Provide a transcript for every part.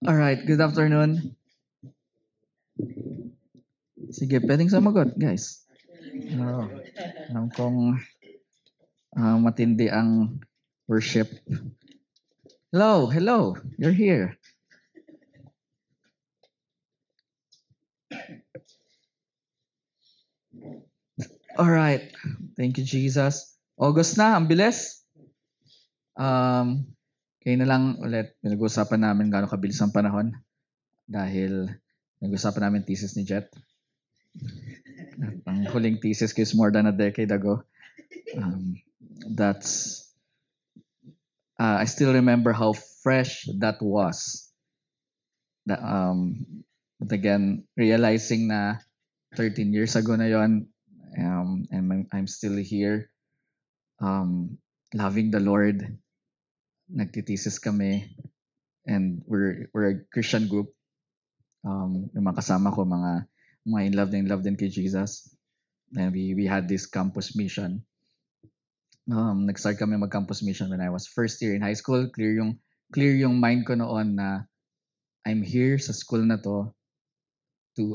All right, good afternoon. Sige, pwedeng sumagot, guys. Oo. Alam kong matindi ang worship. Hello, hello. You're here. All right. Thank you, Jesus. August na, ang bilis. Kayo na lang ulit, pinag-uusapan namin gaano kabilis ang panahon dahil nag-uusapan namin thesis ni Jet. Ang huling thesis ko is more than a decade ago. That's I still remember how fresh that was. But again, realizing na 13 years ago na yon, and I'm still here, loving the Lord. Nagtitesis kami, and we're a Christian group. Yung mga kasama ko, mga in love din kay Jesus. And we had this campus mission. Nag-start kami mag-campus mission when I was first year in high school. Clear yung mind ko noon na I'm here sa school na to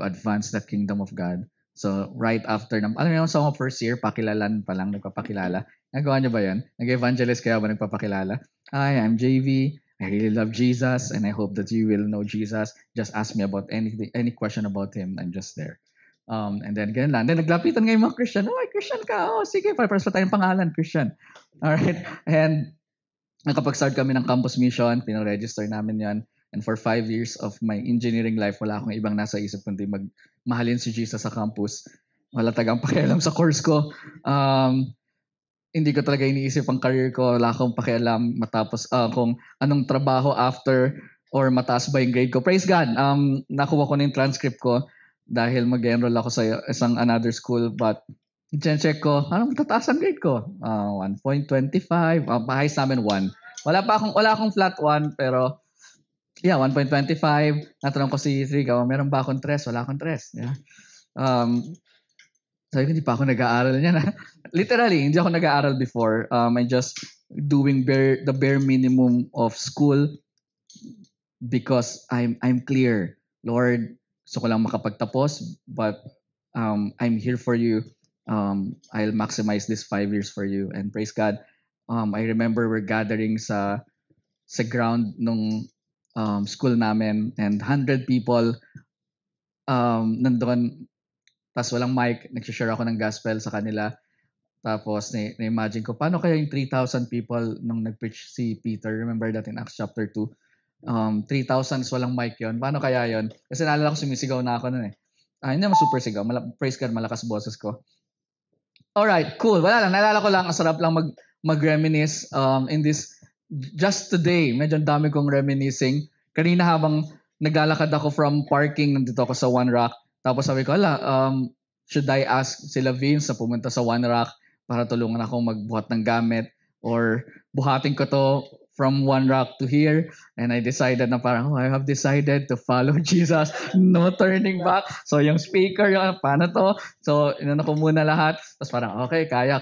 advance the kingdom of God. So, right after, alam mo yung sa mga first year, pakilalan pa lang, nagpapakilala. Nagawa niyo ba yan? Nag-evangelist kaya ba nagpapakilala? Hi, I'm JV. I really love Jesus and I hope that you will know Jesus. Just ask me about anything, any question about Him. I'm just there. And then, ganun lang. Then, naglapitan ngayon mga Christian. Oh, Christian ka. Oh, sige, para pa tayong pangalan, Christian. Alright. And, nakapag-start kami ng campus mission, pinaregister namin yan. And for 5 years of my engineering life, wala akong ibang nasa isip kundi mahalin si Jesus sa campus. Wala tagang pakialam sa course ko. Hindi ko talaga iniisip ang career ko. Wala akong pakialam matapos kung anong trabaho after or mataas ba yung grade ko. Praise God. Nakuha ko na yung transcript ko dahil mag-enroll ako sa isang another school, but check ko, anong tataas ang grade ko? 1.25. Pahayos namin 1. Wala akong flat 1, pero yeah, 1.25. Natanong ko si Trigaw, meron ba akong 3? Wala akong 3. Yeah. Sabi ko, hindi pa ako nag-aaral niyan. Literally, hindi ako nag-aaral before. I just doing the bare minimum of school because I'm clear. Lord, gusto ko lang makapagtapos, but I'm here for you. I'll maximize this 5 years for you. And praise God, I remember we're gathering sa ground nung school namin, and 100 people nandun. Tapos walang mic, nag-share ako ng gospel sa kanila. Tapos na-imagine ko, paano kaya yung 3,000 people nung nag-preach si Peter? Remember that in Acts chapter 2? 3,000 is walang mic yon. Paano kaya yon? Kasi naalala ko sumisigaw na ako nun eh. Hindi naman super sigaw. Praise God, malakas boses ko. Alright, cool. Wala lang. Naalala ko lang, ang sarap lang mag-reminisce in this, just today, medyo dami kong reminiscing. Kanina habang naglalakad ako from parking, nandito ako sa One Rock. Tapos sabi ko, should I ask sila Vince na pumunta sa One Rock para tulungan akong magbuhat ng gamit, or buhatin ko to from One Rock to here? And I decided na parang, I have decided to follow Jesus. No turning back. So yung speaker, paano to? So inano ko muna lahat. Tapos parang, okay, kaya.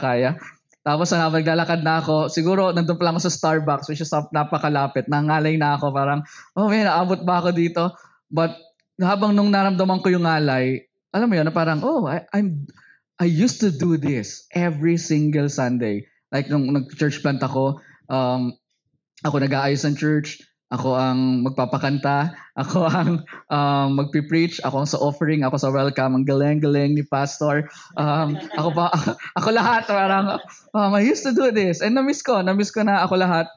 Tapos naglalakad na ako, siguro nandun pa lang ako sa Starbucks, which is napakalapit. Nangalay na ako, parang, oh man, naabot ba ako dito? But habang nung naramdaman ko yung ngalay, alam mo yun, na parang, I used to do this every single Sunday. Like nung nag-church plant ako nag-aayos ng church, ako ang magpapakanta, ako ang magpipreach, ako ang sa offering, ako sa welcome, ang galing-galing ni pastor. Ako lahat, parang, I used to do this. And na-miss ko na ako lahat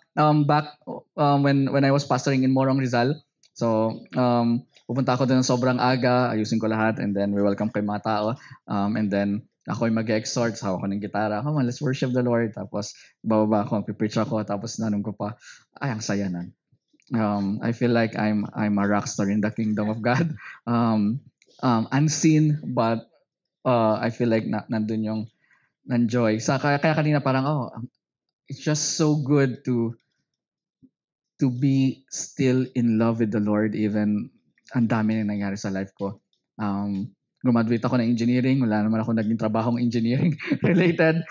back when I was pastoring in Morong Rizal. So, pupunta ako doon ng sobrang aga, ayusin ko lahat, and then we welcome kay mga tao. And then, ako yung mag-exhort, hawak ko ng gitara. Come on, let's worship the Lord. Tapos, bababa ako, pipreach ako, tapos nanong ko pa, ay, ang saya nan. I feel like I'm a rock star in the kingdom of God. Unseen, but I feel like nandun yung joy. Kaya kanina parang, it's just so good to be still in love with the Lord, even ang dami na nangyari sa life ko. Graduate ako ng engineering. Wala naman ako naging trabahong engineering related.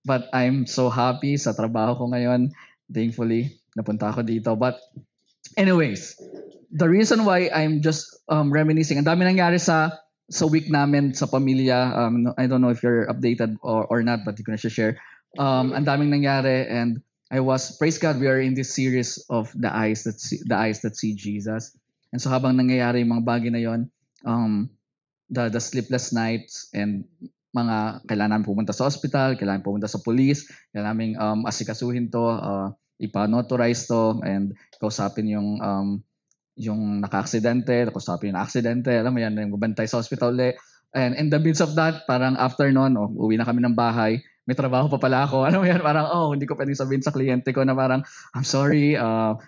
But I'm so happy sa trabaho ko ngayon. Thankfully, napunta ako dito. But anyways, the reason why I'm just reminiscing, ang dami nangyari sa week namin sa pamilya. I don't know if you're updated or not, but you can share. Ang daming nangyari, and I was, praise God, we are in this series of the eyes that see Jesus. And so habang nangyayari yung mga bagay na yon, um, the sleepless nights and mga kailangan namin pumunta sa hospital, kailangan pumunta sa police, kailangan namin asikasuhin to, ipa-notarize to, and kausapin yung naka-aksidente, kausapin yung na-aksidente, alam mo yan, yung bantay sa hospital ulit. And in the midst of that, parang after nun, uwi na kami ng bahay, may trabaho pa pala ako. Alam mo yan, parang, hindi ko pwedeng sabihin sa kliyente ko na parang, I'm sorry,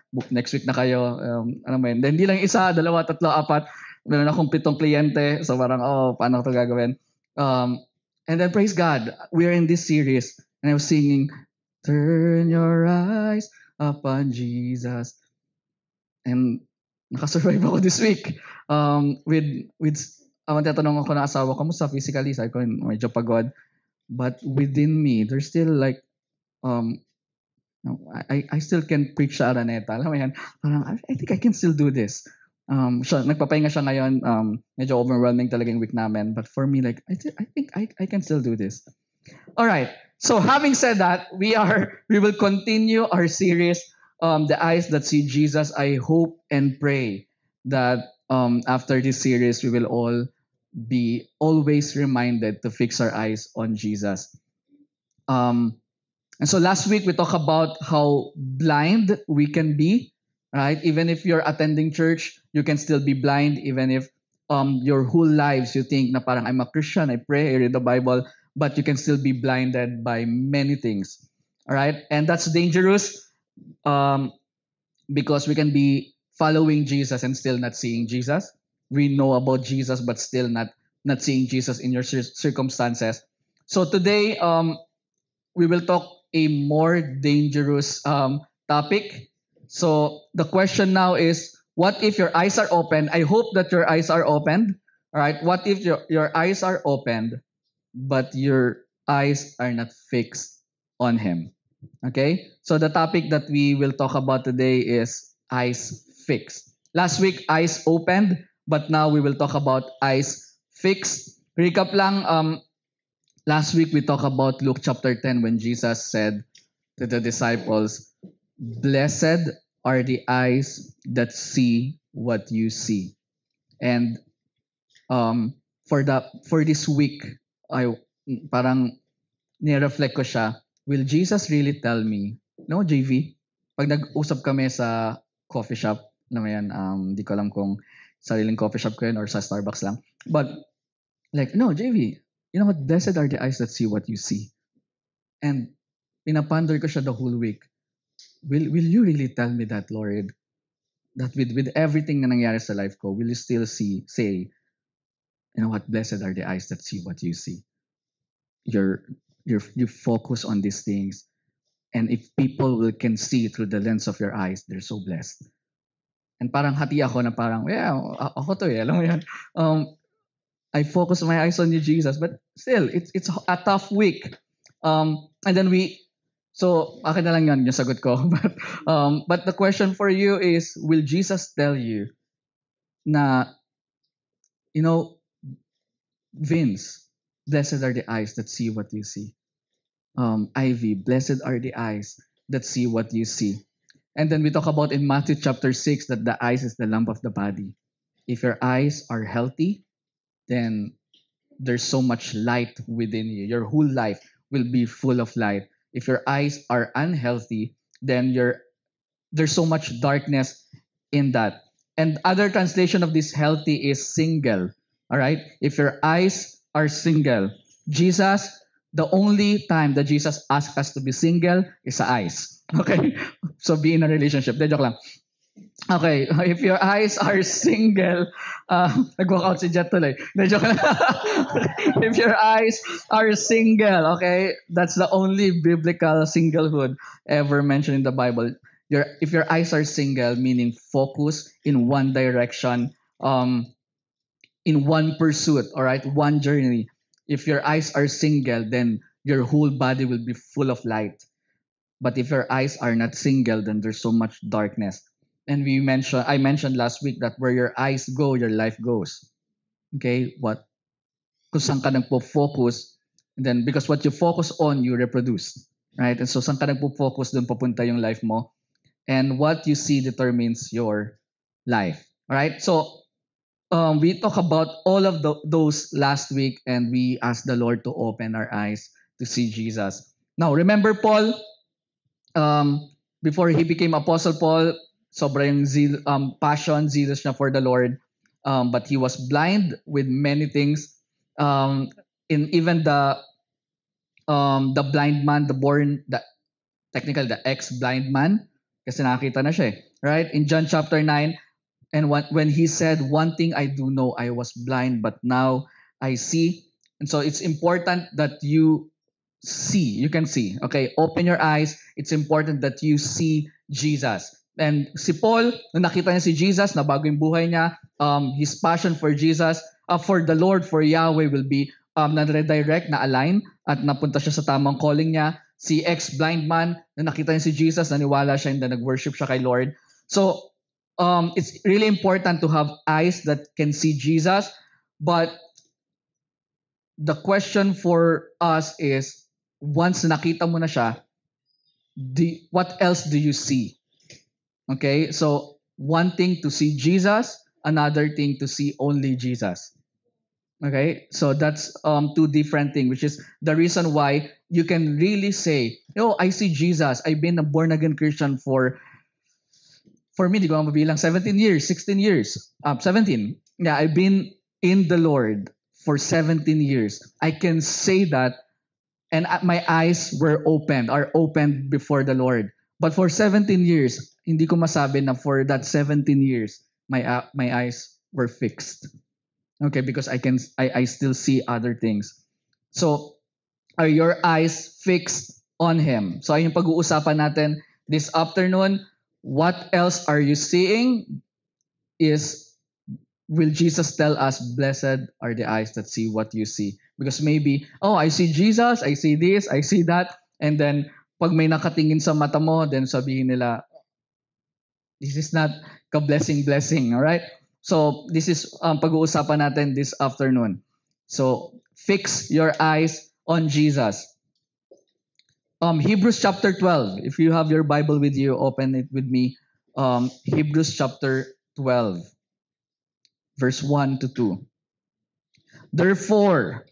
book next week na kayo. Alam mo yan. Then, hindi lang isa, dalawa, tatlo, apat. Meron akong 7 kliyente. So parang, paano ko ito gagawin? And then, praise God, we are in this series. And I was singing, turn your eyes upon Jesus. And nakasurvive ako this week. With tatanong ako na asawa, kamusta physically? Sabi ko, medyo pagod. But within me, there's still like, I still can preach sa Araneta. Alam mo yan, parang, I think I can still do this. Nagpapahinga siya ngayon. Medyo overwhelming talaga yung week namin. But for me, like, I think I can still do this. All right. So having said that, we will continue our series, The Eyes That See Jesus. I hope and pray that after this series, we will all be always reminded to fix our eyes on Jesus. And so last week we talked about how blind we can be, right? Even if you're attending church, you can still be blind. Even if your whole lives you think na parang I'm a Christian, I pray, I read the Bible, but you can still be blinded by many things. All right? And that's dangerous because we can be following Jesus and still not seeing Jesus. We know about Jesus but still not seeing Jesus in your circumstances. So today we will talk a more dangerous topic. So the question now is, what if your eyes are open? I hope that your eyes are opened. All right. What if your eyes are opened, but your eyes are not fixed on Him? Okay. So the topic that we will talk about today is eyes fixed. Last week, eyes opened, but now we will talk about eyes fixed. Recap lang. Last week we talked about Luke chapter 10 when Jesus said to the disciples, "Blessed are the eyes that see what you see." And for this week, I parang ni-reflect ko siya. Will Jesus really tell me? No, JV. Pag nag-usap kami sa coffee shop, alam mo yan, di ko alam kung sariling coffee shop ko yun or sa Starbucks lang. But like, no, JV, you know what? Blessed are the eyes that see what you see. And pinaponder ko siya the whole week. Will you really tell me that, Lord? That with everything na nangyari sa life ko, will you still say, you know what? Blessed are the eyes that see what you see. You focus on these things. And if people can see through the lens of your eyes, they're so blessed. And parang hati ako na parang, yeah, ako to alam mo yan. I focus my eyes on you, Jesus. But still, it's a tough week. And then so akin na lang yan, yung sagot ko. But the question for you is, will Jesus tell you na, you know, Vince, blessed are the eyes that see what you see. Ivy, blessed are the eyes that see what you see. And then we talk about in Matthew chapter 6 that the eyes is the lamp of the body. If your eyes are healthy, then there's so much light within you. Your whole life will be full of light. If your eyes are unhealthy, then there's so much darkness in that. And other translation of this healthy is single. All right? If your eyes are single, the only time that Jesus asked us to be single is sa eyes. Okay? So be in a relationship. De, joke lang. Okay, if your eyes are single, nag-walk out si Jet tuloy. Joke lang. If your eyes are single, okay, that's the only biblical singlehood ever mentioned in the Bible. If your eyes are single, meaning focus in one direction, in one pursuit, all right, one journey. If your eyes are single, then your whole body will be full of light. But if your eyes are not single, then there's so much darkness. And I mentioned last week that where your eyes go, your life goes. Okay? Kung saan ka nagpo-focus, and then because what you focus on, you reproduce. Right? And so saan ka nagpo-focus, doon papunta yung life mo. And what you see determines your life. All right? So we talked about all of those last week, and we asked the Lord to open our eyes to see Jesus. Now, remember Paul, before he became Apostle Paul, sobrang passion, zealous niya for the Lord. But he was blind with many things. In even the blind man, technically the ex-blind man, kasi nakita na siya, right? In John chapter 9, and when he said, "One thing I do know, I was blind, but now I see." And so it's important that you can see. Okay, open your eyes. It's important that you see Jesus. And si Paul, nung nakita niya si Jesus, nabago yung buhay niya, his passion for Jesus, for the Lord, for Yahweh will be na-redirect, na-align, at napunta siya sa tamang calling niya. Si ex-blind man, na nakita niya si Jesus, naniwala siya, and then nag-worship siya kay Lord. So, it's really important to have eyes that can see Jesus. But the question for us is, once nakita mo na siya, what else do you see? Okay, so one thing to see Jesus, another thing to see only Jesus. Okay, so that's two different things, which is the reason why you can really say, I see Jesus. I've been a born again Christian for me, di ko mabilang, 17 years, 16 years, 17. Yeah, I've been in the Lord for 17 years. I can say that, and my eyes are opened before the Lord. But for 17 years, hindi ko masabi na for that 17 years, my eyes were fixed. Okay, because I still see other things. So, are your eyes fixed on Him? So, ayun yung pag-uusapan natin this afternoon. What else are you seeing? Will Jesus tell us, blessed are the eyes that see what you see? Because maybe, I see Jesus, I see this, I see that, and then pag may nakatingin sa mata mo, then sabihin nila, this is not ka-blessing, all right? So, this is pag-uusapan natin this afternoon. So, fix your eyes on Jesus. Hebrews chapter 12. If you have your Bible with you, open it with me. Hebrews chapter 12, verse 1 to 2. Therefore,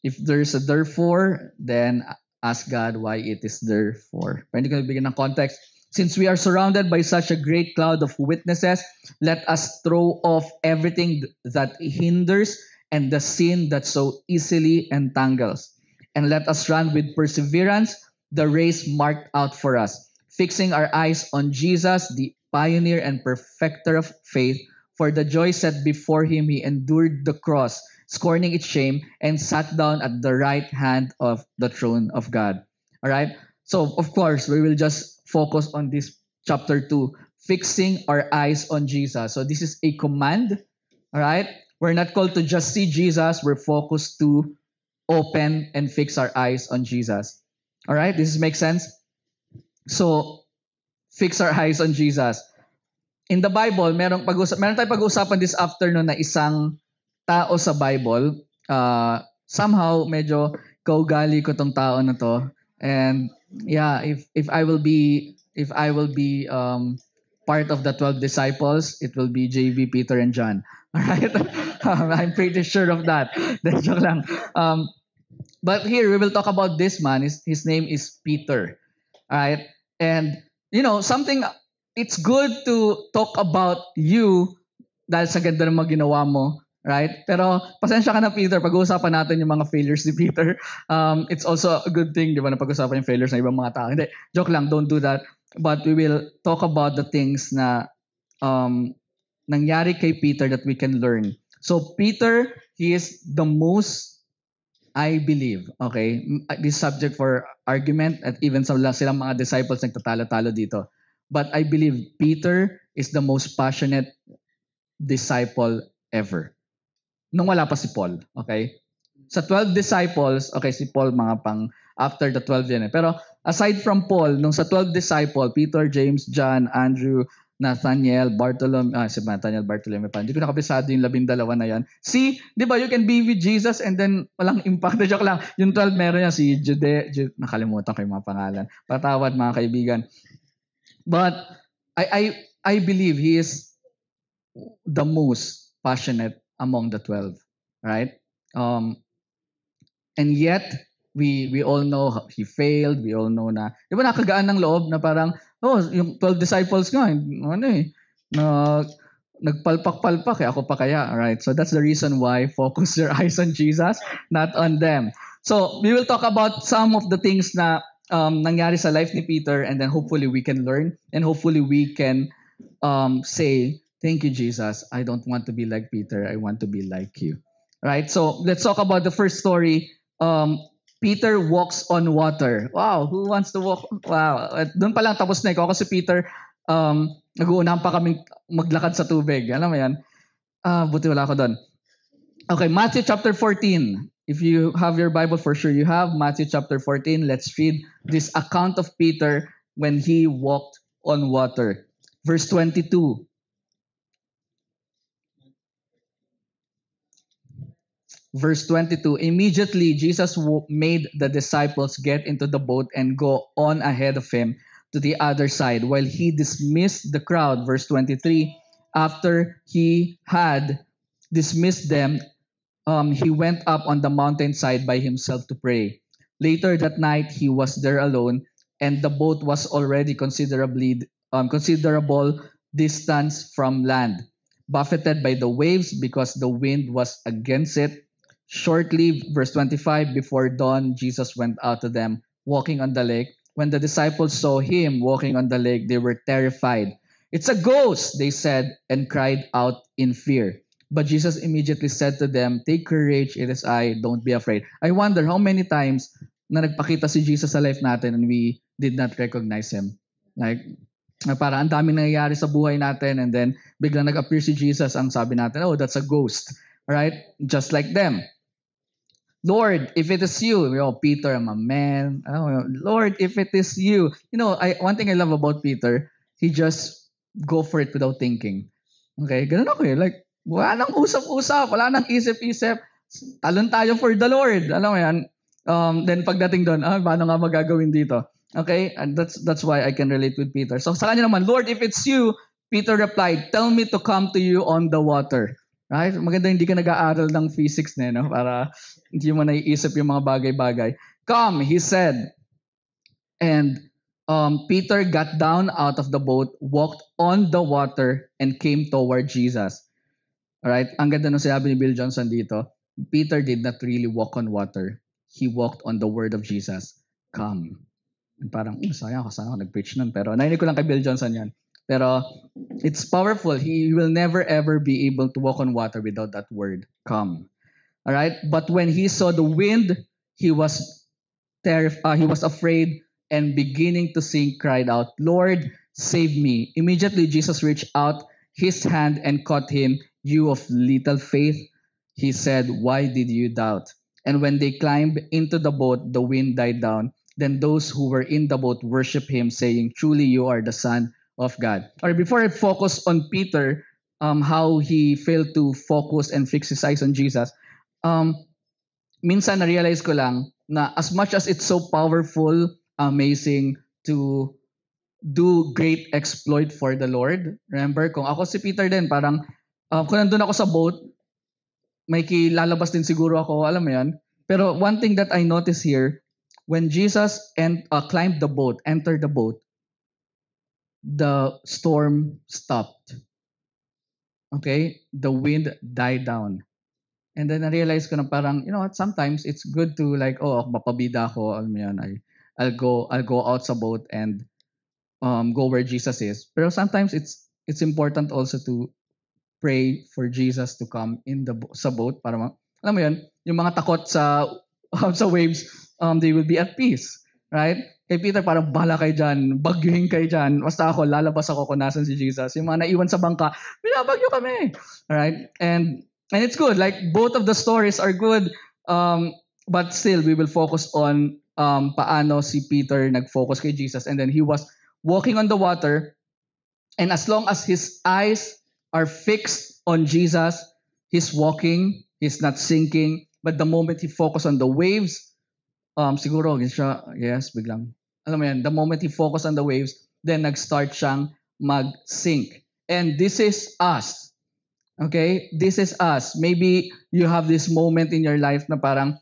if there's a therefore, then ask God why it is therefore. Pwede ko bigyan ng context. Since we are surrounded by such a great cloud of witnesses, let us throw off everything that hinders and the sin that so easily entangles. And let us run with perseverance the race marked out for us, fixing our eyes on Jesus, the pioneer and perfecter of faith. For the joy set before him, he endured the cross, scorning its shame, and sat down at the right hand of the throne of God. All right? So, of course, we will just focus on this chapter 2, fixing our eyes on Jesus. So, this is a command. All right? We're not called to just see Jesus. We're focused to open and fix our eyes on Jesus. All right? This makes sense? So, fix our eyes on Jesus. In the Bible, meron tayong pag-uusapan this afternoon na isang tao sa Bible. Somehow, medyo kaugali ko tong tao na to. And yeah, if I will be part of the 12 disciples, it will be JV, Peter, and John. All right? I'm pretty sure of that. Joke lang. But here we will talk about this man. His name is Peter. All right? And something, it's good to talk about you dahil sa ganda ng mga ginawa mo, right? Pero pasensya ka na, Peter, pag-uusapan natin yung mga failures ni Peter. It's also a good thing, di ba, na pag-uusapan yung failures ng ibang mga tao. Hindi, joke lang, don't do that. But we will talk about the things na nangyari kay Peter that we can learn. So Peter, he is the most, I believe, okay, this subject for argument, at even silang mga disciples nagtatalo-talo dito. But I believe Peter is the most passionate disciple ever. Nung wala pa si Paul, okay? Sa 12 disciples, okay, si Paul mga pang after the 12 yan eh. Pero aside from Paul, nung sa 12 disciple, Peter, James, John, Andrew, Nathaniel, Bartholomew pa. Hindi ko nakabisado yung 12 na yan. See, di ba, you can be with Jesus and then walang impact. Joke lang. Yung 12 meron yan, si nakalimutan ko yung mga pangalan. Patawad mga kaibigan. But I believe he is the most passionate among the 12, right? And yet, we all know he failed. We all know na, di ba nakagaan ng loob na parang, yung 12 disciples nga, na nagpalpak-palpak, ako pa kaya, right? So that's the reason why focus your eyes on Jesus, not on them. So we will talk about some of the things na nangyari sa life ni Peter, and then hopefully we can learn, and hopefully we can say, thank you, Jesus. I don't want to be like Peter. I want to be like you. Right? So let's talk about the first story. Peter walks on water. Wow, who wants to walk? Wow, doon pa lang tapos na ikaw kasi Peter, nag-uunahan pa kaming maglakad sa tubig. Alam mo yan? Buti wala ako doon. Okay, Matthew chapter 14. If you have your Bible, for sure you have Matthew chapter 14. Let's read this account of Peter when he walked on water. Verse 22. Verse 22, immediately Jesus made the disciples get into the boat and go on ahead of him to the other side while he dismissed the crowd. Verse 23, after he had dismissed them, he went up on the mountainside by himself to pray. Later that night, he was there alone, and the boat was already considerable distance from land, buffeted by the waves because the wind was against it. Shortly, verse 25, before dawn, Jesus went out to them, walking on the lake. When the disciples saw him walking on the lake, they were terrified. It's a ghost, they said, and cried out in fear. But Jesus immediately said to them, take courage, it is I, don't be afraid. I wonder how many times na nagpakita si Jesus sa life natin and we did not recognize him. Like, parang ang daming nangyayari sa buhay natin and then biglang nag-appear si Jesus, ang sabi natin, oh, that's a ghost. Right? Just like them. Lord, if it is you, Peter, I'm a man. Lord, if it is you. One thing I love about Peter, he just go for it without thinking. Okay, ganun ako eh. Like, wala nang usap-usap, wala nang isip-isip. Talon tayo for the Lord. Alam mo yan? Then pagdating doon, paano nga magagawin dito? Okay, and that's why I can relate with Peter. So sa kanya naman, Lord, if it's you, Peter replied, tell me to come to you on the water. Right? Maganda hindi ka nag-aaral ng physics na, no? Para hindi mo naiisip yung mga bagay-bagay. Come, he said. And Peter got down out of the boat, walked on the water, and came toward Jesus. Alright? Ang ganda nung sinabi ni Bill Johnson dito. Peter did not really walk on water. He walked on the word of Jesus. Come. And parang, sayang ako, sana ako nag-preach nun. Pero narinig ko lang kay Bill Johnson yan. Pero it's powerful. He will never ever be able to walk on water without that word, come. All right? But when he saw the wind, he was he was afraid and beginning to sink, cried out, Lord, save me. Immediately Jesus reached out his hand and caught him. You of little faith, he said, why did you doubt? And when they climbed into the boat, the wind died down. Then those who were in the boat worshiped him, saying, truly you are the Son of God. Or before I focus on Peter, how he failed to focus and fix his eyes on Jesus, minsan na-realize ko lang na as much as it's so powerful, amazing to do great exploit for the Lord. Remember, kung ako si Peter din, parang kung nandun ako sa boat, may kilalabas din siguro ako, alam mo yan. Pero one thing that I notice here, when Jesus climbed the boat, entered the boat, the storm stopped. Okay? The wind died down. And then na-realize ko na parang, what, sometimes it's good to like, mapabida ako, alam mo yan, I'll go out sa boat and go where Jesus is. Pero sometimes it's important also to pray for Jesus to come in sa boat para alam mo yan, yung mga takot sa waves, they will be at peace. Right? Kay Peter, parang bahala kayo dyan, bagyuhin kayo dyan. Basta ako, lalabas ako kung nasan si Jesus. Yung mga naiwan sa bangka, binabagyo kami. Alright? And it's good. Like, both of the stories are good. But still, we will focus on paano si Peter nag-focus kay Jesus. And then he was walking on the water. And as long as his eyes are fixed on Jesus, he's walking, he's not sinking. But the moment he focus on the waves, siguro, siya, yes, biglang, alam mo yan, the moment he focus on the waves, then nag-start siyang mag-sink. And this is us. Okay? This is us. Maybe you have this moment in your life na parang,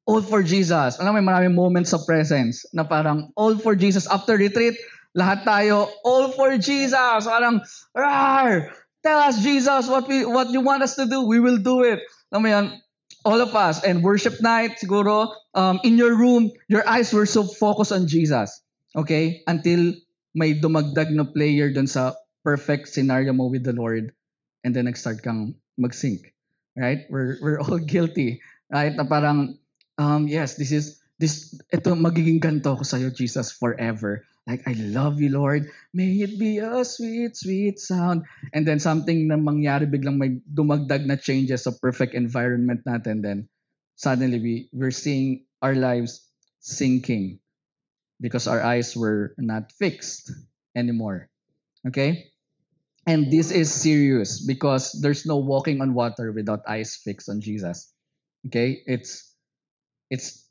all for Jesus. Alam mo, may maraming moments of presence na parang all for Jesus. After retreat, lahat tayo, all for Jesus. Parang, rar! Tell us, Jesus, what you want us to do. We will do it. Alam mo yan, all of us. And worship night, siguro, in your room, your eyes were so focused on Jesus. Okay? Until may dumagdag na player dun sa perfect scenario mo with the Lord. And then nag-start kang mag-sync. Right? We're all guilty. Right? Na parang, yes, ito magiging ganto ko sa'yo, Jesus, forever. Like, I love you, Lord. May it be a sweet, sweet sound. And then something na mangyari, biglang may dumagdag na changes sa perfect environment natin. Then suddenly we're seeing our lives sinking because our eyes were not fixed anymore. Okay? And this is serious because there's no walking on water without eyes fixed on Jesus. Okay? It's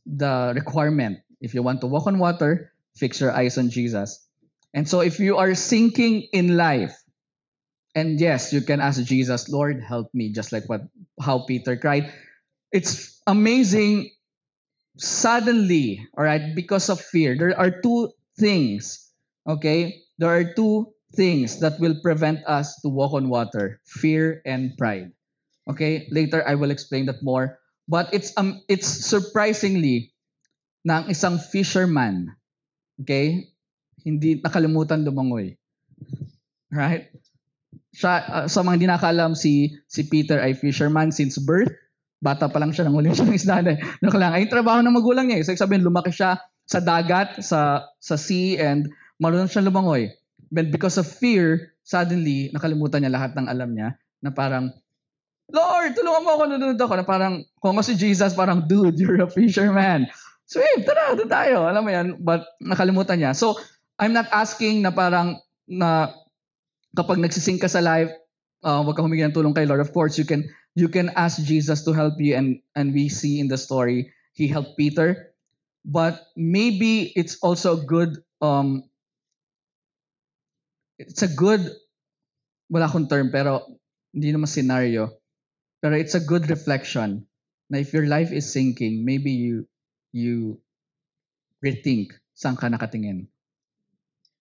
the requirement. If you want to walk on water, fix your eyes on Jesus. And so if you are sinking in life, and yes, you can ask Jesus, Lord, help me, just like how Peter cried. It's amazing. Suddenly, all right, because of fear, there are two things. Okay, there are two things that will prevent us to walk on water: fear and pride. Okay, later I will explain that more. But it's surprisingly na ang isang fisherman, okay, hindi nakalimutan lumangoy. Right? Sa mga hindi nakaalam, si Peter ay fisherman since birth. Bata pa lang siya, nanguling siya ng isda. Ay trabaho ng magulang niya. So, sabihin, lumaki siya sa dagat, sa sea, and marunong siya lumangoy. But because of fear, suddenly, nakalimutan niya lahat ng alam niya na parang, Lord, tulungan mo ako, nunod ako. Na parang, kung si Jesus, parang, dude, you're a fisherman. Swim, tara, doon tayo. Alam mo yan, but nakalimutan niya. So, I'm not asking na parang, na kapag nagsising ka sa life, wag ka humingi ng tulong kay Lord. Of course, you can ask Jesus to help you, and we see in the story, he helped Peter. But maybe it's also good, it's a good, wala akong term, pero hindi naman scenario. Pero it's a good reflection na if your life is sinking, maybe you rethink saan ka nakatingin.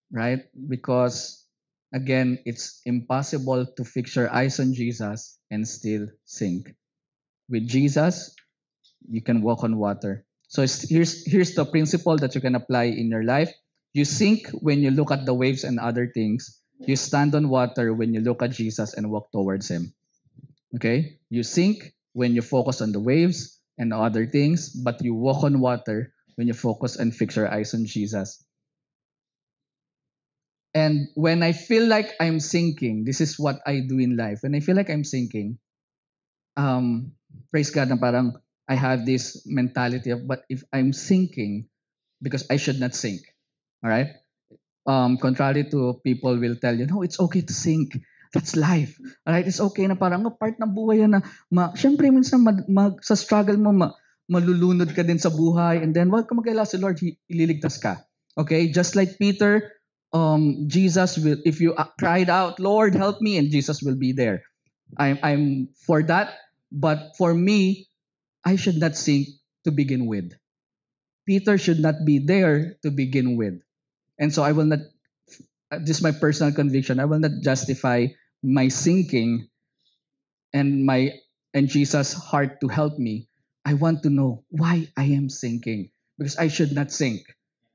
Right? Because, again, it's impossible to fix your eyes on Jesus and still sink. With Jesus, you can walk on water. So here's the principle that you can apply in your life. You sink when you look at the waves and other things. You stand on water when you look at Jesus and walk towards Him. Okay? You sink when you focus on the waves and other things, but you walk on water when you focus and fix your eyes on Jesus. And when I feel like I'm sinking, this is what I do in life. When I feel like I'm sinking, praise God na parang I have this mentality of, but if I'm sinking, because I should not sink. All right? Contrary to people will tell you, no, it's okay to sink. That's life. All right? It's okay na parang part ng buhay yan na, syempre minsan sa struggle mo, malulunod ka din sa buhay, and then wag ka mag-alala, si Lord, ililigtas ka. Okay? Just like Peter, Jesus will, if you cried out, Lord, help me, and Jesus will be there. I'm for that, but for me, I should not sink to begin with. Peter should not be there to begin with. And so I will not, this is my personal conviction, I will not justify my sinking and Jesus' heart to help me. I want to know why I am sinking, because I should not sink.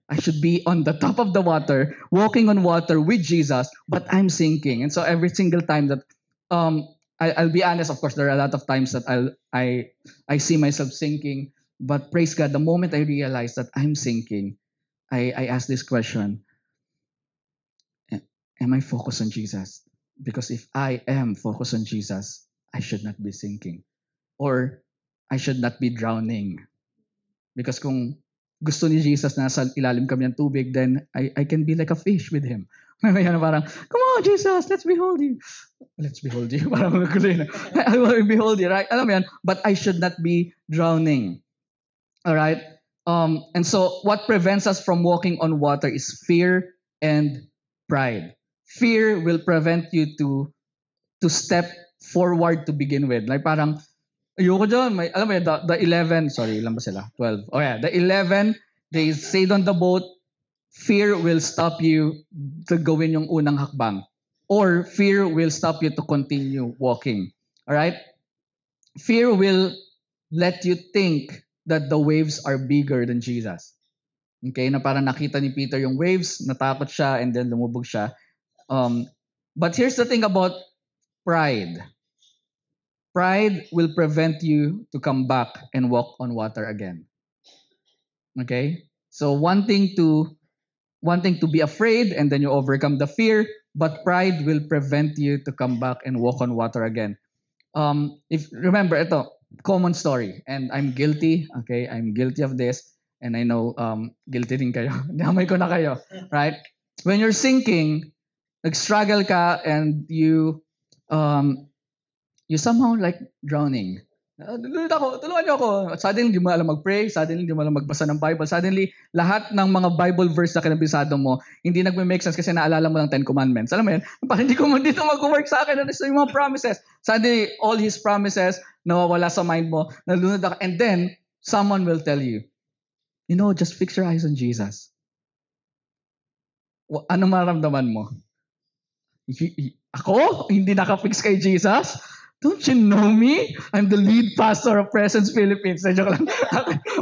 I should be on the top of the water, walking on water with Jesus, but I'm sinking. And so every single time that, I'll be honest, of course, there are a lot of times that I see myself sinking, but praise God, the moment I realize that I'm sinking, I ask this question, am I focused on Jesus? Because if I am focused on Jesus, I should not be sinking. Or I should not be drowning. Because kung gusto ni Jesus na sa ilalim kami ng tubig, then I can be like a fish with Him. May ano parang, come on, Jesus, let's behold you. Let's behold you. Parang magulo na. I will behold you, right? Alam mo yan? But I should not be drowning. All right? And so what prevents us from walking on water is fear and pride. Fear will prevent you to step forward to begin with. Like parang, ayoko dyan. May, alam mo yun, the 11, sorry, ilan ba sila? 12. Oh yeah, the 11, they stayed on the boat. Fear will stop you to gawin yung unang hakbang. Or fear will stop you to continue walking. All right? Fear will let you think that the waves are bigger than Jesus. Okay, na parang nakita ni Peter yung waves, natakot siya, and then lumubog siya. But here's the thing about pride. Pride will prevent you to come back and walk on water again. Okay? So wanting to be afraid and then you overcome the fear, but pride will prevent you to come back and walk on water again. If remember ito, common story, and I'm guilty. Okay, I'm guilty of this, and I know guilty din kayo. Damay ko na kayo, right? When you're sinking, nag-struggle ka, and you somehow like drowning. Tulungan niyo ako. Suddenly, hindi mo alam mag-pray. Suddenly, hindi mo alam magbasa ng Bible. Suddenly, lahat ng mga Bible verse na kinabisado mo, hindi nagme-make sense kasi naalala mo lang 10 commandments. Alam mo yan? Parang hindi ko dito mag-work sa akin. Ano yung mga promises? Suddenly, all His promises nawawala sa mind mo. Nalunod ako. And then, someone will tell you, just fix your eyes on Jesus. Ano maramdaman mo? Ako? Hindi nakafix kay Jesus? Don't you know me? I'm the lead pastor of Presence Philippines. Joke lang.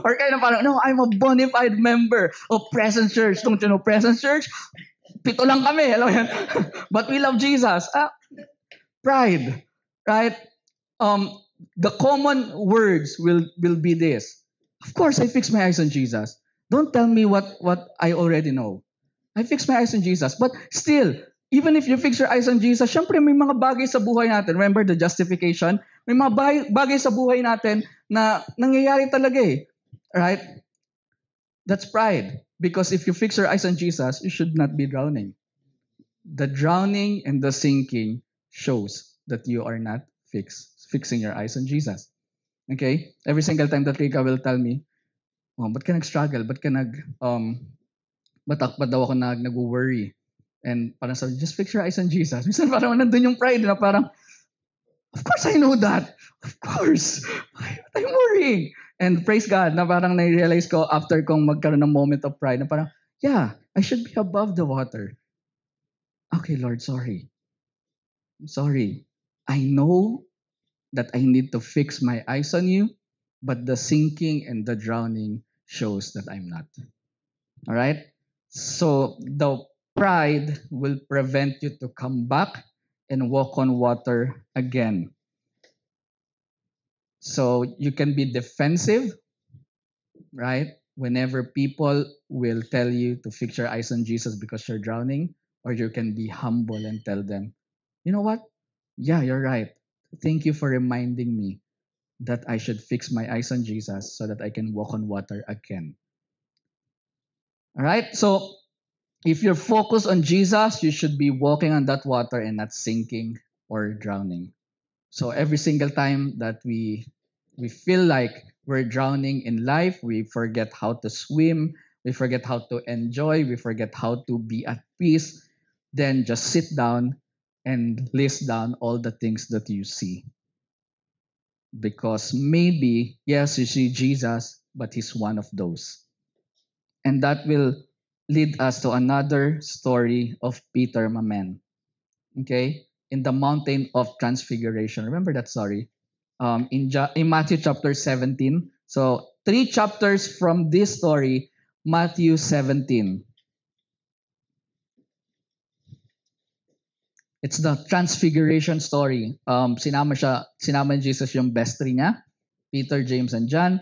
Or kind of parang, no, I'm a bona fide member of Presence Church. Don't you know Presence Church? 7 lang kami. Alam mo yan? But we love Jesus. Pride. Right? The common words will be this. Of course, I fix my eyes on Jesus. Don't tell me what I already know. I fix my eyes on Jesus. But still, even if you fix your eyes on Jesus, syempre may mga bagay sa buhay natin. Remember the justification? May mga bagay sa buhay natin na nangyayari talaga eh. Right? That's pride. Because if you fix your eyes on Jesus, you should not be drowning. The drowning and the sinking shows that you are not fixing your eyes on Jesus. Okay? Every single time that Rika will tell me, ba't ka nag-struggle? Ba't ka ba't daw ako nag-worry? And parang sabi, just fix your eyes on Jesus. Minsan parang nandun yung pride na parang, of course I know that. Of course. Why am I worrying? And praise God na parang na-realize ko after kong magkaroon ng moment of pride na parang, yeah, I should be above the water. Okay, Lord, sorry. I'm sorry. I know that I need to fix my eyes on you, but the sinking and the drowning shows that I'm not. All right? So the pride will prevent you to come back and walk on water again. So you can be defensive, right? Whenever people will tell you to fix your eyes on Jesus because you're drowning, or you can be humble and tell them, you know what? Yeah, you're right. Thank you for reminding me that I should fix my eyes on Jesus so that I can walk on water again. All right? So if you're focused on Jesus, you should be walking on that water and not sinking or drowning. So every single time that we feel like we're drowning in life, we forget how to swim, we forget how to enjoy, we forget how to be at peace, then just sit down and list down all the things that you see. Because maybe, yes, you see Jesus, but He's one of those. And that will lead us to another story of Peter Mamen. Okay? In the mountain of transfiguration. Remember that story? In Matthew chapter 17. So, 3 chapters from this story, Matthew 17. It's the transfiguration story. Sinama ni Jesus yung best three niya, Peter, James, and John.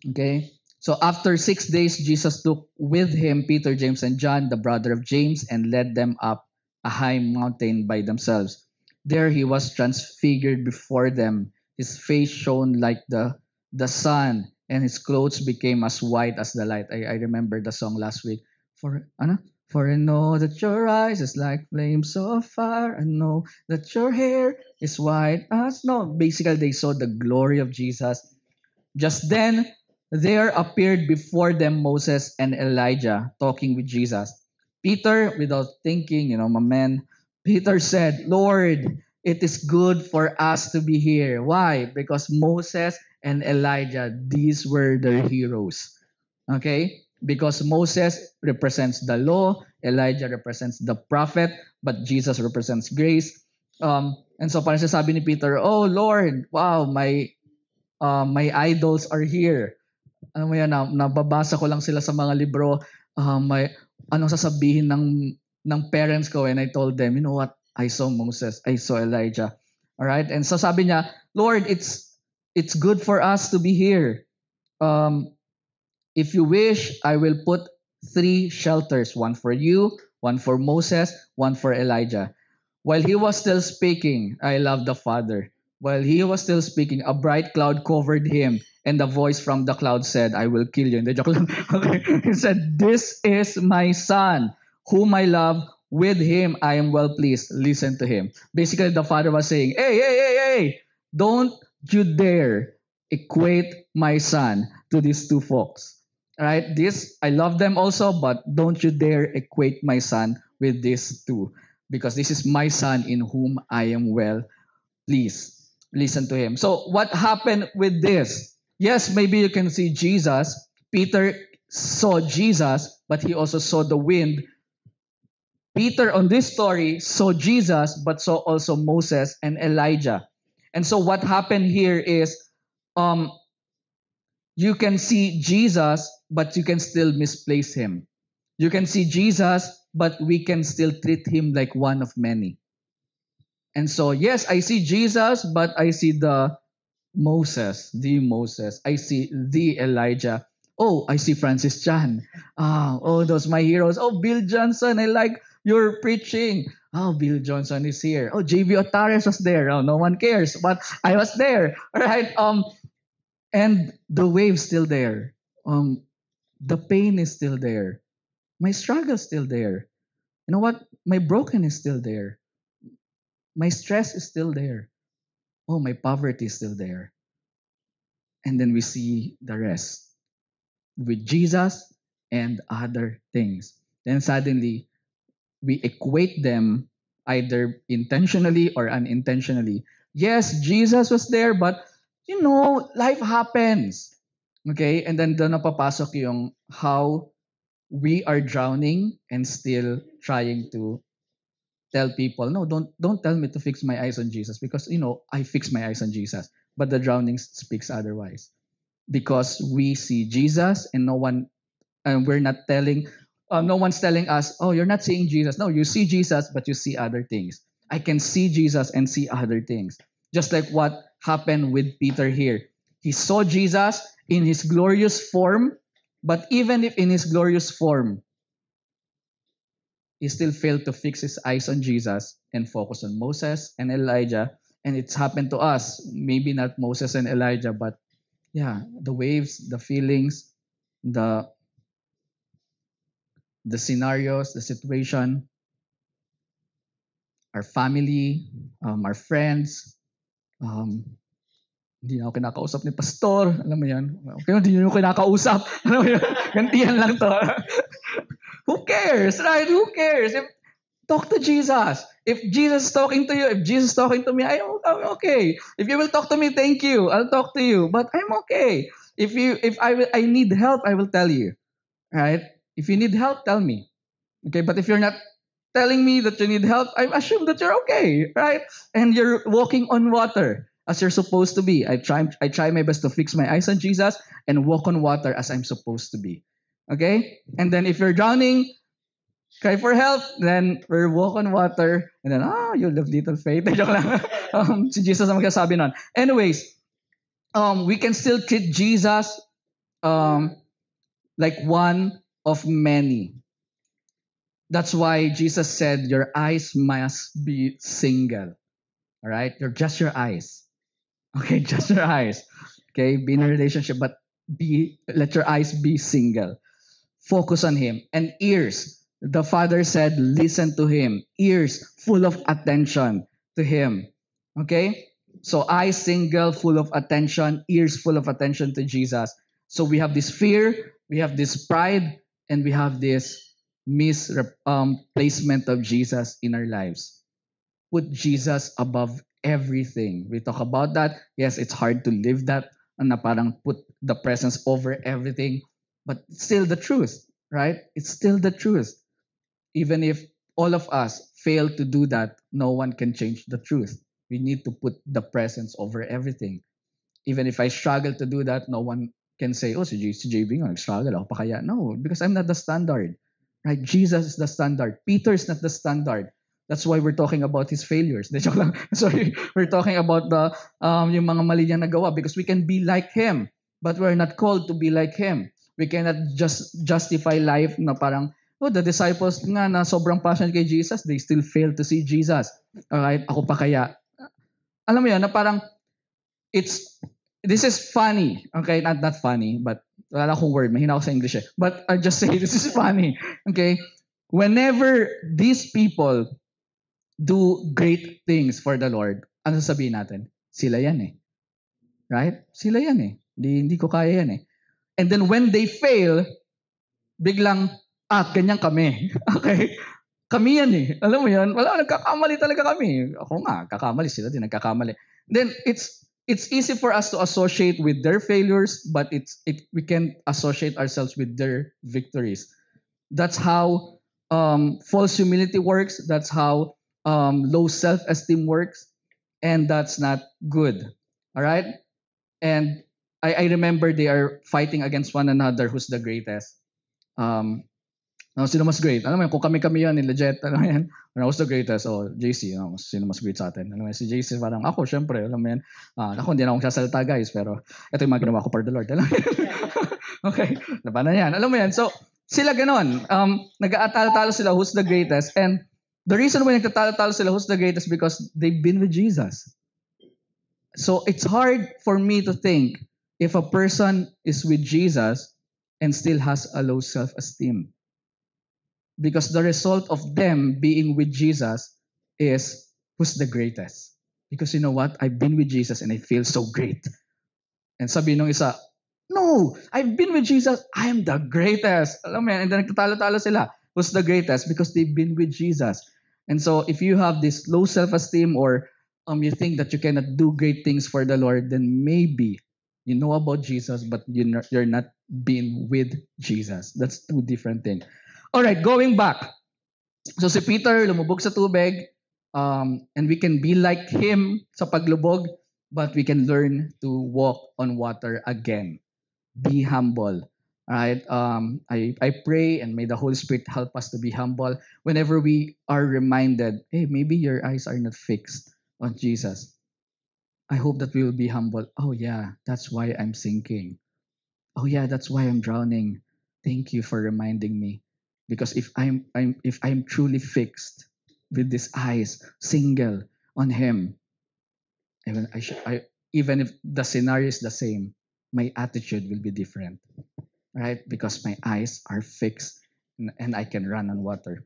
Okay? So after 6 days, Jesus took with him Peter, James, and John, the brother of James, and led them up a high mountain by themselves. There he was transfigured before them. His face shone like the sun, and his clothes became as white as the light. I remember the song last week. For I know that your eyes is like flames of fire. I know that your hair is white as snow. Basically, they saw the glory of Jesus. Just then, there appeared before them Moses and Elijah talking with Jesus. Peter, without thinking, my man, Peter said, Lord, it is good for us to be here. Why? Because Moses and Elijah, these were their heroes. Okay? Because Moses represents the law, Elijah represents the prophet, but Jesus represents grace. And so parang sabi ni Peter, oh Lord, wow, my idols are here. Ano mo yan, nababasa ko lang sila sa mga libro. May anong sasabihin ng parents ko, and I told them, you know what? I saw Moses, I saw Elijah. All right? And so sabi niya, Lord, it's good for us to be here. If you wish, I will put three shelters, one for you, one for Moses, one for Elijah. While he was still speaking, I love the Father. While he was still speaking, a bright cloud covered him, and the voice from the cloud said, I will kill you. Hindi, joke lang. Okay. He said, This is my son, whom I love. With him I am well pleased. Listen to him. Basically, the Father was saying, hey, don't you dare equate my son to these two folks. Right? This, I love them also, but don't you dare equate my son with these two, because this is my son in whom I am well pleased. Listen to him. So, what happened with this? Yes, maybe you can see Jesus. Peter saw Jesus, but he also saw the wind. Peter, on this story, saw Jesus, but saw also Moses and Elijah. And so, what happened here is, um, you can see Jesus, but you can still misplace him. You can see Jesus, but we can still treat him like one of many. And so, yes, I see Jesus, but I see the Moses. I see the Elijah. Oh, I see Francis Chan. Oh, those my heroes. Oh, Bill Johnson, I like your preaching. Oh, Bill Johnson is here. Oh, JV Otares was there. Oh, no one cares, but I was there. All right. And the wave's still there. The pain is still there. My struggle is still there. You know what? My broken is still there. My stress is still there. Oh, my poverty is still there. And then we see the rest with Jesus and other things. Then suddenly we equate them either intentionally or unintentionally. Yes, Jesus was there, but life happens. Okay? And then doon na papasok yung how we are drowning and still trying to tell people, no, don't tell me to fix my eyes on Jesus, because I fix my eyes on Jesus, but the drowning speaks otherwise, because we see Jesus and we're not telling, no one's telling us, oh, you're not seeing Jesus. No, you see Jesus, but you see other things. I can see Jesus and see other things, just like what happened with Peter here. He saw Jesus in his glorious form, but even if in his glorious form, he still failed to fix his eyes on Jesus and focus on Moses and Elijah. And it's happened to us. Maybe not Moses and Elijah, but yeah, the waves, the feelings, the scenarios, the situation, our family, our friends. Hindi na ako kinakausap ni pastor. Alam mo yan? Okay, hindi nyo kinakausap. Alam mo yan? Gantihan lang to. Who cares, right? Who cares? Talk to Jesus. If Jesus is talking to you, if Jesus is talking to me, I'm okay. If you will talk to me, thank you. I'll talk to you. But I'm okay. If I need help, I will tell you. Right? If you need help, tell me. Okay, but if you're not telling me that you need help, I assume that you're okay, right? And you're walking on water as you're supposed to be. I try my best to fix my eyes on Jesus and walk on water as I'm supposed to be. Okay? And then if you're drowning, cry for help, then we're walk on water, and then, you have little faith. Joke lang. Si Jesus ang magsasabi nun. Anyways, we can still treat Jesus like one of many. That's why Jesus said, your eyes must be single. All right? You're just your eyes. Okay, just your eyes. Okay, be in a relationship, but let your eyes be single. Focus on Him. And ears. The Father said, listen to him. Ears full of attention to him. Okay? So eyes single, full of attention, ears full of attention to Jesus. So we have this fear, we have this pride, and we have this misplacement of Jesus in our lives. Put Jesus above everything. We talk about that. Yes, it's hard to live that, na parang put the presence over everything, but it's still the truth, right? It's still the truth. Even if all of us fail to do that, no one can change the truth. We need to put the presence over everything. Even if I struggle to do that, no one can say, oh, si JB nga, nag-struggle ako pa kaya. No, because I'm not the standard. Right? Jesus is the standard. Peter is not the standard. That's why we're talking about his failures. De, joke lang. Sorry, we're talking about the yung mga mali niyang nagawa because we can be like him, but we're not called to be like him. We cannot just justify life na parang, oh, the disciples nga na sobrang passionate kay Jesus, they still fail to see Jesus. Alright, ako pa kaya. Alam mo yun, na parang, this is funny. Okay, not funny, but wala akong word, mahina ako sa English eh. But I just say this is funny. Okay? Whenever these people do great things for the Lord, ano sabihin natin? Sila yan eh. Right? Sila yan eh. Hindi ko kaya yan eh. And then when they fail, biglang, ganyan kami. Okay? Kami yan eh. Alam mo yan? Wala, nagkakamali talaga kami. Ako nga, kakamali. Sila din nagkakamali. Then it's easy for us to associate with their failures, but we can associate ourselves with their victories. That's how false humility works. That's how low self-esteem works. And that's not good. All right? And I remember they are fighting against one another who's the greatest. Sino mas great? Alam mo yan, kung kami-kami yan, legit, alam mo yan, who's the greatest? Oh, JC, sino mas great sa atin? Alam mo yan, si JC parang, ako, syempre, alam mo yan, ako, hindi na akong sasalita, guys, pero ito yung mga ginawa ko for the Lord. Alam mo yan? Okay, labanan yan. Alam mo yan, so, sila ganon, nag-aatalo-talo sila, who's the greatest? And the reason why nagtatalo-talo sila, who's the greatest? Because they've been with Jesus. So, it's hard for me to think if a person is with Jesus and still has a low self-esteem. Because the result of them being with Jesus is who's the greatest. Because you know what? I've been with Jesus and I feel so great. And sabi nung isa, no, I've been with Jesus. I am the greatest. Alam mo yan? And then nagtatalo-talo sila. Who's the greatest? Because they've been with Jesus. And so if you have this low self-esteem or you think that you cannot do great things for the Lord, then maybe you know about Jesus, but you're not being with Jesus. That's two different things. Alright, going back. So si Peter lumubog sa tubig, and we can be like him sa paglubog, but we can learn to walk on water again. Be humble. Alright, I pray and may the Holy Spirit help us to be humble whenever we are reminded, hey, maybe your eyes are not fixed on Jesus. I hope that we will be humble. Oh yeah, that's why I'm sinking. Oh yeah, that's why I'm drowning. Thank you for reminding me. Because if I'm truly fixed with these eyes, single on Him, even if the scenario is the same, my attitude will be different, right? Because my eyes are fixed and I can run on water.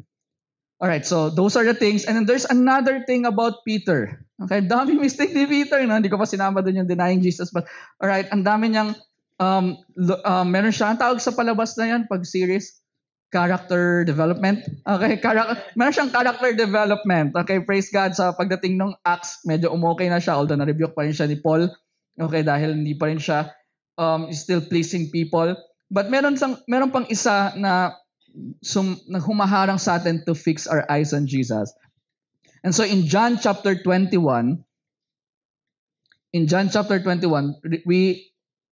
All right, so those are the things. And then there's another thing about Peter. Okay, dami mistake ni Peter. No? Hindi ko pa sinama doon yung denying Jesus. But all right, ang dami niyang, meron siya, ang tawag sa palabas na yan, pag series, character development. Okay, meron siyang character development. Okay, praise God sa pagdating ng Acts, medyo umokay na siya, although na-rebuke pa rin siya ni Paul. Okay, dahil hindi pa rin siya still pleasing people. But meron pang isa na humaharang sa atin to fix our eyes on Jesus. And so in John chapter 21, we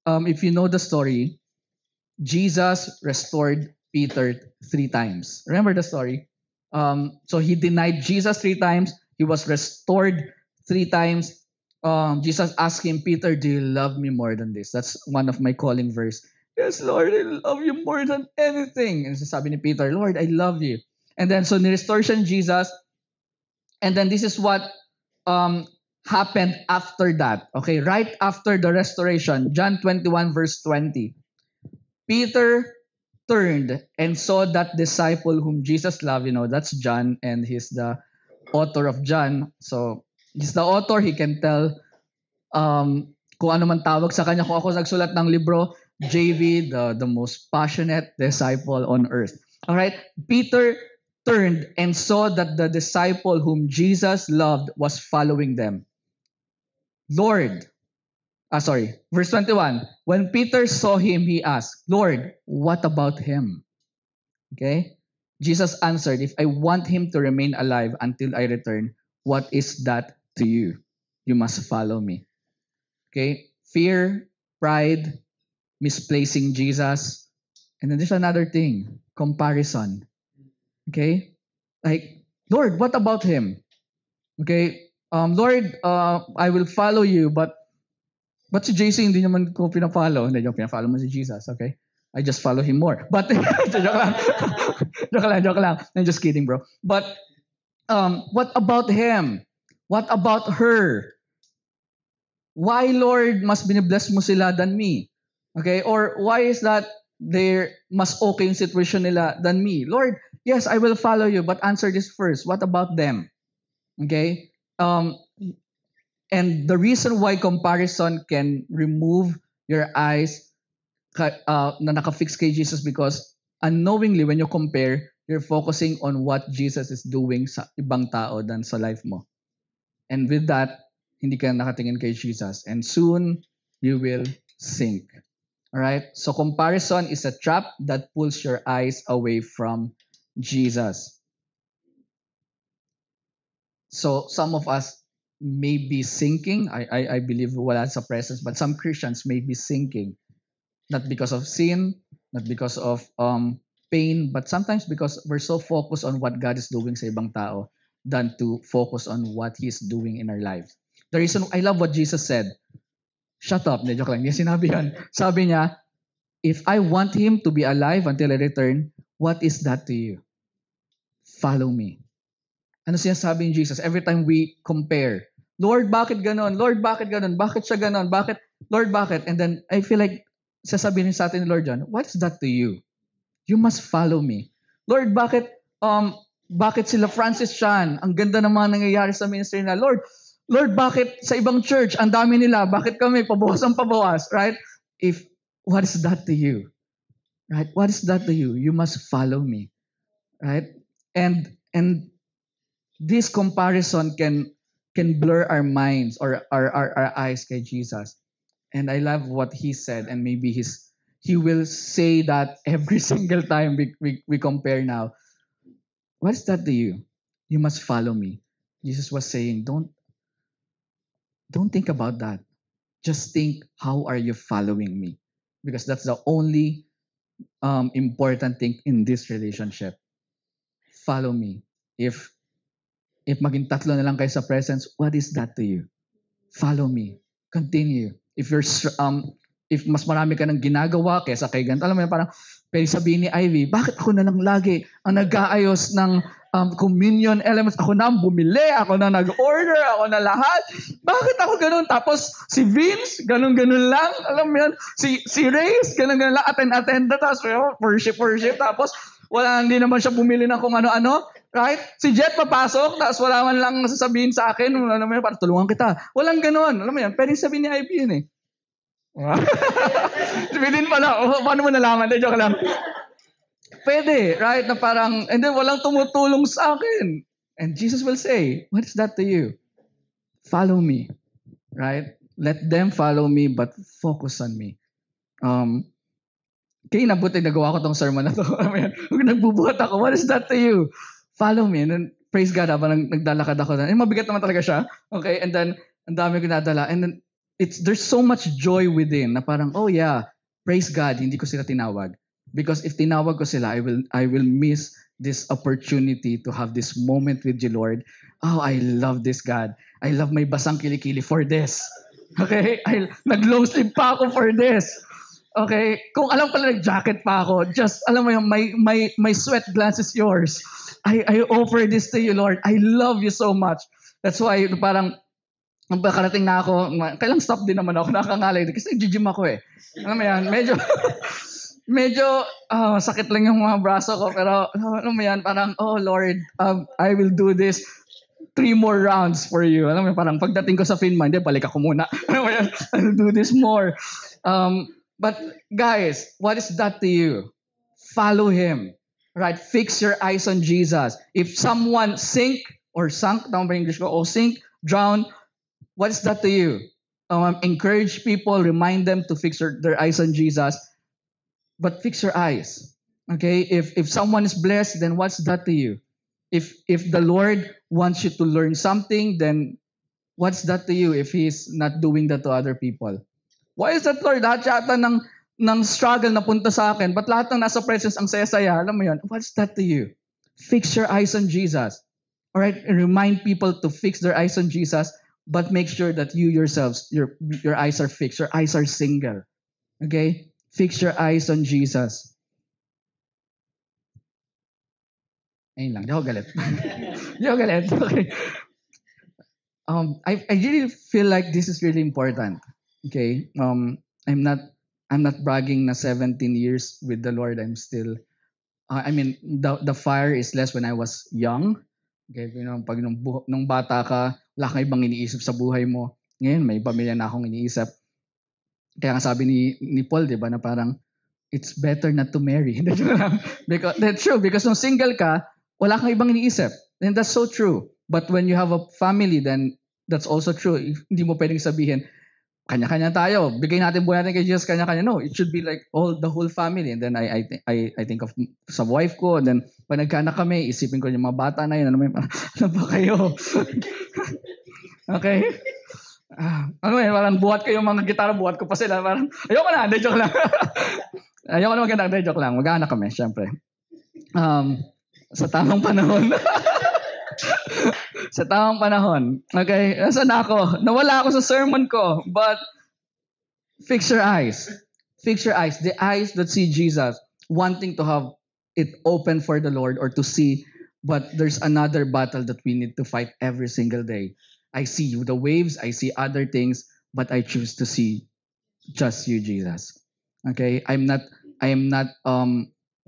if you know the story, Jesus restored Peter 3 times. Remember the story? So he denied Jesus 3 times. He was restored 3 times. Jesus asked him, Peter, do you love me more than this? That's one of my calling verse. Yes, Lord, I love you more than anything. And sabi ni Peter, Lord, I love you. And then, so ni-restore siya Jesus. And then this is what happened after that. Okay, right after the restoration, John 21 verse 20. Peter turned and saw that disciple whom Jesus loved, that's John, and he's the author of John. So, he's the author. He can tell kung ano man tawag sa kanya. Kung ako nagsulat ng libro, JV, the most passionate disciple on earth. All right? Peter turned and saw that the disciple whom Jesus loved was following them. Verse 21. When Peter saw him, he asked, Lord, what about him? Okay? Jesus answered, if I want him to remain alive until I return, what is that to you? You must follow me. Okay? Fear, pride, misplacing Jesus. And then there's another thing, comparison. Okay? Like, Lord, what about him? Okay? Lord, I will follow you, but si JC hindi naman ko pinafollow. Hindi, pinafollow mo si Jesus, okay? I just follow him more. But, joke lang. I'm just kidding, bro. But, what about him? What about her? Why, Lord, mas binibless mo sila than me? Okay? Or why is that they're mas okay yung situation nila than me? Lord, yes, I will follow you, but answer this first. What about them? Okay? And the reason why comparison can remove your eyes na nakafix kay Jesus, because unknowingly when you compare, you're focusing on what Jesus is doing sa ibang tao than sa life mo. And with that, hindi ka nakatingin kay Jesus. And soon, you will sink. Alright? So comparison is a trap that pulls your eyes away from Jesus. So some of us may be sinking. I believe wala sa presence, but some Christians may be sinking. Not because of sin, not because of pain, but sometimes because we're so focused on what God is doing sa ibang tao than to focus on what He's doing in our lives. The reason, I love what Jesus said. Shut up. Hindi, joke lang. Hindi sinabi yan. Sabi niya, if I want Him to be alive until I return, what is that to you? Follow me. Ano sinasabi ni Jesus? Every time we compare, Lord, bakit ganon? Lord, bakit ganon? Bakit siya ganon? Bakit? Lord, bakit? And then I feel like sasabihin sa atin ni Lord John, what is that to you? You must follow me. Lord, bakit sila Francis Chan? Ang ganda ng mga nangyayari sa ministry na. Lord, bakit sa ibang church, ang dami nila? Bakit kami pabawas ang pabawas? Right? What is that to you? Right? What is that to you? You must follow me. Right? And this comparison can blur our minds or our eyes kay Jesus. And I love what he said, and maybe he will say that every single time we compare now. What is that to you? You must follow me. Jesus was saying, don't think about that. Just think, how are you following me? Because that's the only important thing in this relationship. Follow me. If maging tatlo na lang kayo sa presence, what is that to you? Follow me. Continue. If mas marami ka ng ginagawa kaysa kay ganito, alam mo yun, parang pwede sabihin ni Ivy, bakit ako na lang lagi ang nag-aayos ng communion elements? Ako na ang bumili, ako na nag-order, ako na lahat. Bakit ako ganun? Tapos si Vince, ganun-ganun lang. Alam mo yun, si Reyes, ganun-ganun lang, attend. Tapos worship. Tapos hindi naman siya bumili ng kung ano-ano. Right? Si Jet papasok, tapos wala man lang nasasabihin sa akin, alam mo yun, para tulungan kita. Walang ganun. Alam mo yan, pwedeng sabihin ni Ivy yun eh. Sabihin pala, paano mo nalaman? Joke lang. Pwede, right? Na parang, and then walang tumutulong sa akin. And Jesus will say, what is that to you? Follow me. Right? Let them follow me, but focus on me. Kaya nabuti nagawa ko tong sermon na to. Nagbubuhat ako, what is that to you? Follow me. And then, praise God, habang nagdalakad ako. Mabigat naman talaga siya. Okay? And then, ang dami ko nadala. And then, there's so much joy within na parang, oh yeah, praise God, hindi ko sila tinawag. Because if tinawag ko sila, I will miss this opportunity to have this moment with you, Lord. Oh, I love this, God. I love my basang kilikili for this. Okay? Nag-long sleeve pa ako for this. Okay? Kung alam pala, nag-jacket pa ako. Just, alam mo yung, my sweat glance is yours. I offer this to you, Lord. I love you so much. That's why, parang, karating na ako, kailang stop din naman ako, nakangalay. Kasi nag-gym ako eh. Alam mo yan, medyo sakit lang yung mga braso ko, pero alam mo yan, parang, oh Lord, I will do this 3 more rounds for you. Alam mo yun, parang pagdating ko sa Finman, balik ako muna. Alam mo yan, I'll do this more. But guys, what is that to you? Follow Him. Right? Fix your eyes on Jesus. If someone sink or sunk, tama ba English ko? O sink, drown, what is that to you? Encourage people, remind them to fix their eyes on Jesus. But fix your eyes. Okay? If someone is blessed, then what's that to you? If the Lord wants you to learn something, then what's that to you if He's not doing that to other people? Why is that, Lord? Lahat yata ng struggle na punta sa akin, but lahat ng nasa presence ang saya-saya. Alam mo yun? What's that to you? Fix your eyes on Jesus. Alright? Remind people to fix their eyes on Jesus, but make sure that you yourselves, your eyes are fixed. Your eyes are single. Okay? Fix your eyes on Jesus. Ayun lang. Di ako galit. Di ako galit. Okay. I really feel like this is really important. Okay. I'm not bragging na 17 years with the Lord. I'm still the fire is less when I was young. Okay, pag nung bata ka, wala kang ibang iniisip sa buhay mo. Ngayon may pamilya na akong iniisip. Kaya nga sabi ni Paul, 'di ba, na parang it's better not to marry. Because that's true, because nung single ka, wala kang ibang iniisip. And that's so true. But when you have a family, then that's also true. Hindi mo pwedeng sabihin, kanya-kanya tayo. Bigay natin buhay natin kay Jesus, kanya-kanya. No, it should be like the whole family. And then I think of sa wife ko. And then pag nagkaanak kami, isipin ko yung mga bata na yun. Ano ba kayo? Okay? Parang buhat ko yung mga gitara, buhat ko pa sila. Parang, ayoko na, joke lang. Ayoko na maganda, joke lang. Mag-aanak kami, syempre. Sa tamang panahon. Sa tamang panahon. Okay, nasaan ako? Nawala ako sa sermon ko. But, fix your eyes. Fix your eyes. The eyes that see Jesus, wanting to have it open for the Lord or to see, but there's another battle that we need to fight every single day. I see the waves, I see other things, but I choose to see just you, Jesus. Okay, I am not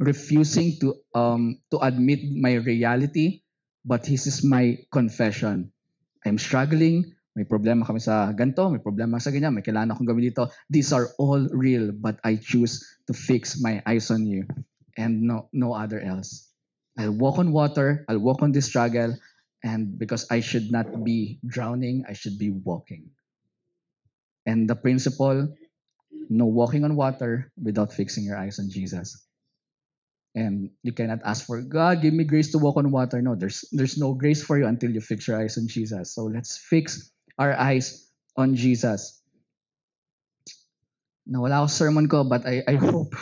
refusing to admit my reality, but this is my confession. I'm struggling, may problema kami sa ganito, may problema sa ganyan, may kailangan akong gawin dito. These are all real, but I choose to fix my eyes on you and no other else. I'll walk on water, I'll walk on this struggle, and because I should not be drowning, I should be walking. And the principle, no walking on water without fixing your eyes on Jesus. And you cannot ask for, God, give me grace to walk on water. No, there's no grace for you until you fix your eyes on Jesus. So let's fix our eyes on Jesus. Nawala ako sa sermon ko, but I hope,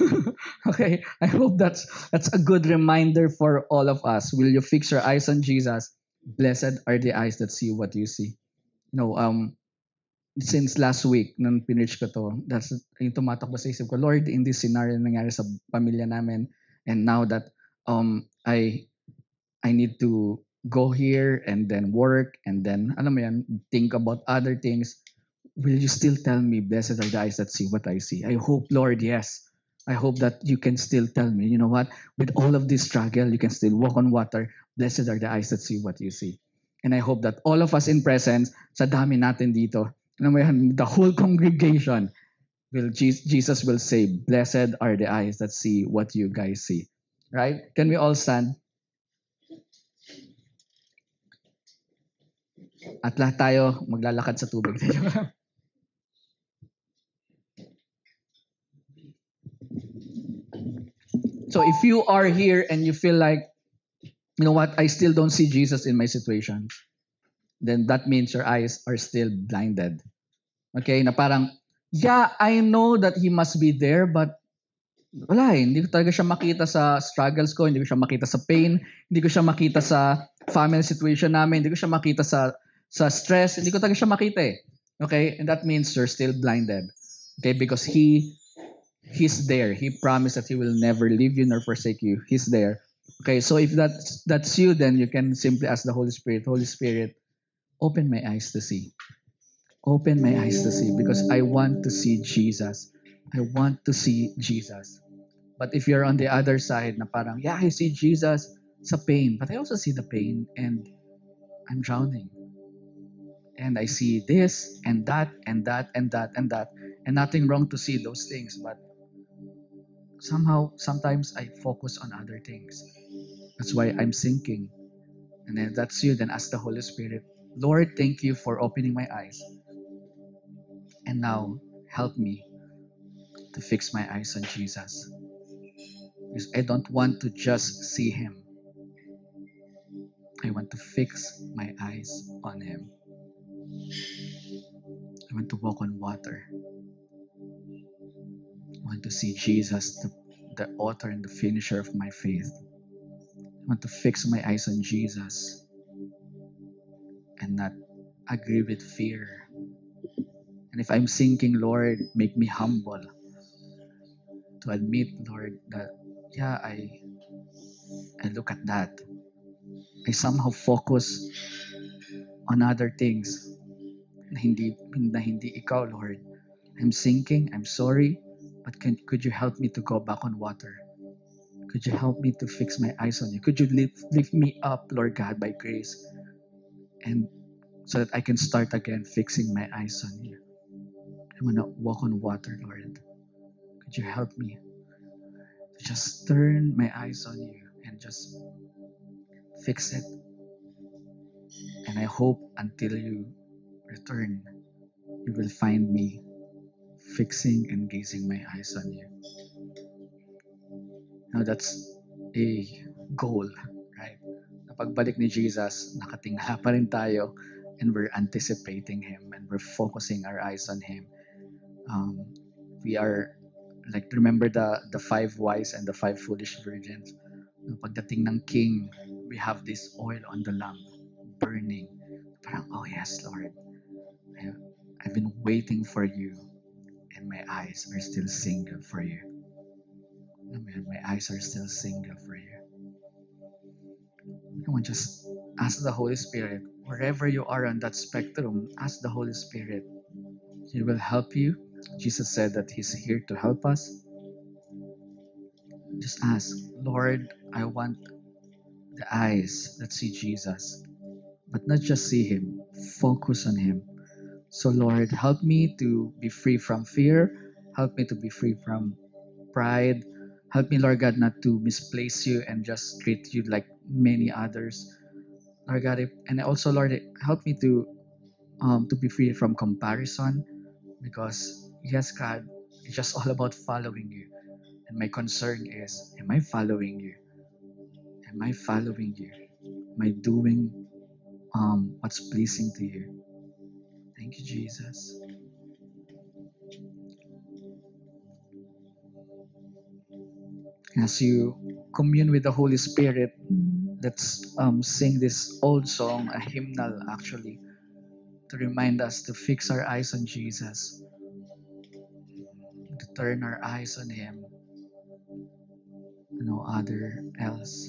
okay, I hope that's a good reminder for all of us. Will you fix your eyes on Jesus? Blessed are the eyes that see what you see. Since last week, nung pinreach ko to, that's yung tumatakbo sa isip ko, Lord, in this scenario na nangyari sa pamilya namin, and now that I need to go here and then work and then, alam mo yan, think about other things, will you still tell me, blessed are the eyes that see what I see? I hope, Lord, yes. I hope that you can still tell me, you know what, with all of this struggle, you can still walk on water. Blessed are the eyes that see what you see. And I hope that all of us in presence, sa dami natin dito, the whole congregation, Jesus will say, blessed are the eyes that see what you guys see. Right? Can we all stand? At lahat tayo maglalakad sa tubig. So if you are here and you feel like, you know what, I still don't see Jesus in my situation, then that means your eyes are still blinded. Okay? Na parang, yeah, I know that He must be there, but wala hindi ko talaga siya makita sa struggles ko, hindi ko siya makita sa pain, hindi ko siya makita sa family situation namin, hindi ko siya makita sa stress, hindi ko talaga siya makita eh. Okay? And that means you're still blinded. Okay? Because He's there. He promised that He will never leave you nor forsake you. He's there. Okay, so if that's you, then you can simply ask the Holy Spirit, Holy Spirit, open my eyes to see. Open my eyes to see because I want to see Jesus. I want to see Jesus. But if you're on the other side na parang, yeah, I see Jesus sa pain, but I also see the pain and I'm drowning. And I see this and that and that and that and that. And nothing wrong to see those things, but somehow, sometimes I focus on other things. That's why I'm sinking. And then that's you, then ask the Holy Spirit, Lord, thank you for opening my eyes. And now, help me to fix my eyes on Jesus. Because I don't want to just see Him. I want to fix my eyes on Him. I want to walk on water. I want to see Jesus, the author and the finisher of my faith. I want to fix my eyes on Jesus and not agree with fear. And if I'm sinking, Lord, make me humble to admit, Lord, that yeah, I look at that. I somehow focus on other things na hindi ikaw, Lord. I'm sinking, I'm sorry, but could you help me to go back on water? Could you help me to fix my eyes on you? Could you lift me up, Lord God, by grace, and so that I can start again fixing my eyes on you? I want to walk on water, Lord. Could you help me to just turn my eyes on you and just fix it? And I hope until you return, you will find me fixing and gazing my eyes on you. Now that's a goal, right? Na pagbalik ni Jesus, nakatingala pa rin tayo and we're anticipating Him and we're focusing our eyes on Him. We are like, remember the five wise and the five foolish virgins. No, pagdating ng king, we have this oil on the lamp burning. Parang, oh yes, Lord. I've been waiting for you and my eyes are still single for you. Amen. My eyes are still single for you. Come on, just ask the Holy Spirit. Wherever you are on that spectrum, ask the Holy Spirit. He will help you. Jesus said that He's here to help us. Just ask, Lord, I want the eyes that see Jesus, but not just see Him, focus on Him. So, Lord, help me to be free from fear. Help me to be free from pride. Help me, Lord God, not to misplace you and just treat you like many others. Lord God, and also, Lord, help me to be free from comparison, because yes, God, it's just all about following you. And my concern is, am I following you? Am I following you? Am I doing what's pleasing to you? Thank you, Jesus. As you commune with the Holy Spirit, let's sing this old song, a hymnal actually, to remind us to fix our eyes on Jesus, to turn our eyes on Him, no other else.